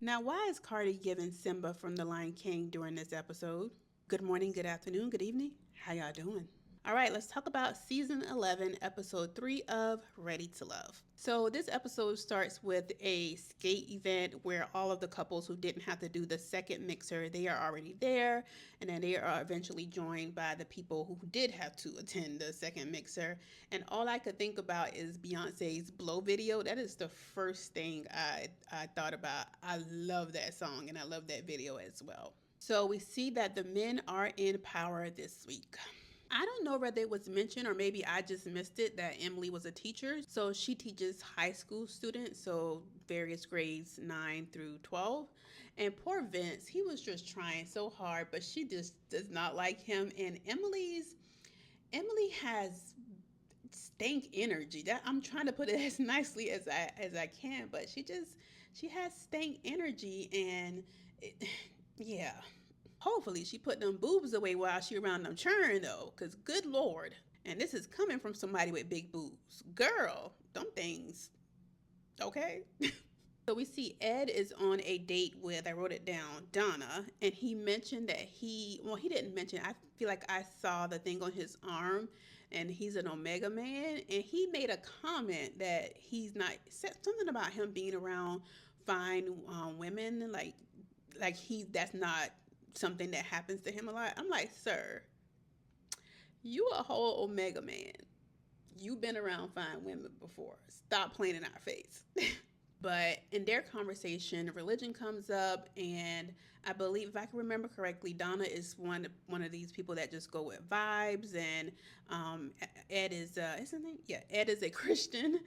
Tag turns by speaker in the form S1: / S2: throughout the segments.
S1: Now, why is Cardi giving Simba from The Lion King during this episode? Good morning, good afternoon, good evening. How y'all doing? All right, let's talk about season 11, episode 3 of Ready to Love. So, this episode starts with a skate event where all of the couples who didn't have to do the second mixer, they are already there, and then they are eventually joined by the people who did have to attend the second mixer. And all I could think about is Beyonce's Blow video. That is the first thing I thought about. I love that song and I love that video as well. So, we see that the men are in power this week. I don't know whether it was mentioned or maybe I just missed it that Emily was a teacher. So she teaches high school students, so various grades 9 through 12. And poor Vince, he was just trying so hard, but she just does not like him. And Emily has stank energy. That I'm trying to put it as nicely as I can, but she has stank energy and it, yeah, hopefully she put them boobs away while she around them churn though, cause good lord. And this is coming from somebody with big boobs. Girl, them things, okay? So we see Ed is on a date with, I wrote it down, Donna, and he mentioned that he didn't mention, I feel like I saw the thing on his arm, and he's an Omega man, and he made a comment that he's not, said something about him being around fine women, like that's not something that happens to him a lot. I'm like, sir, you a whole Omega man. You've been around fine women before. Stop playing in our face. But in their conversation, religion comes up, and I believe, if I can remember correctly, Donna is one of these people that just go with vibes, and Ed is isn't it? Yeah, Ed is a Christian,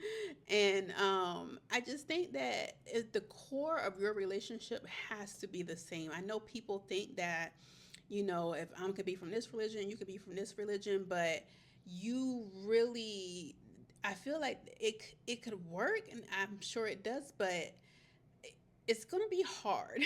S1: and I just think that the core of your relationship has to be the same. I know people think that, if I could be from this religion, you could be from this religion, but you really, I feel like it could work, and I'm sure it does, but it's gonna be hard.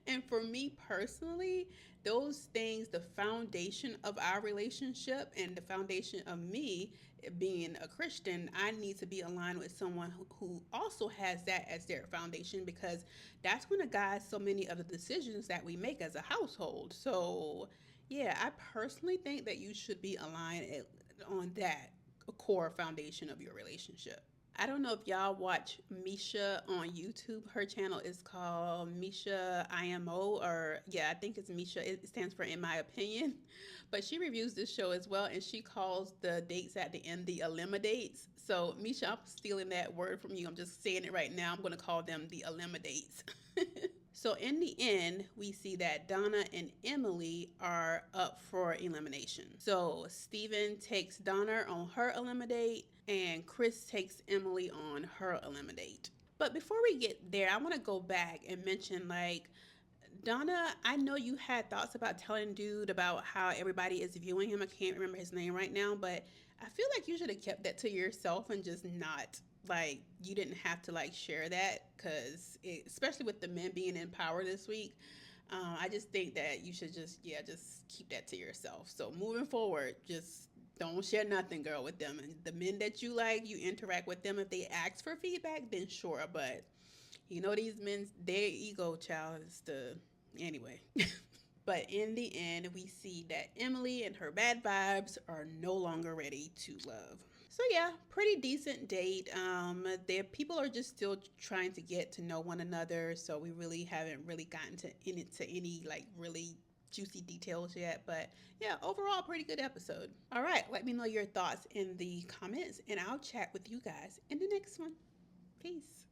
S1: And for me personally, those things, the foundation of our relationship and the foundation of me being a Christian, I need to be aligned with someone who also has that as their foundation, because that's going to guide so many of the decisions that we make as a household. So, yeah, I personally think that you should be aligned on that core foundation of your relationship. I don't know if y'all watch Misha on YouTube. Her channel is called Misha IMO, or yeah, I think it's Misha. It stands for In My Opinion. But she reviews this show as well, and she calls the dates at the end the eliminates. So, Misha, I'm stealing that word from you. I'm just saying it right now. I'm going to call them the eliminates. So in the end, we see that Donna and Emily are up for elimination. So Steven takes Donna on her eliminate, and Chris takes Emily on her eliminate. But before we get there, I want to go back and mention, like, Donna, I know you had thoughts about telling dude about how everybody is viewing him. I can't remember his name right now, but I feel like you should have kept that to yourself and just not, like, you didn't have to like share that, because especially with the men being in power this week, I just think that you should just keep that to yourself. So moving forward, just don't share nothing, girl, with them. And the men that you like, you interact with them. If they ask for feedback, then sure. But these men, their ego, child, is the anyway. But in the end, we see that Emily and her bad vibes are no longer ready to love. So yeah, pretty decent date. Their people are just still trying to get to know one another, so we really haven't really gotten to any like really juicy details yet. But yeah, overall, pretty good episode. All right, let me know your thoughts in the comments, and I'll chat with you guys in the next one. Peace.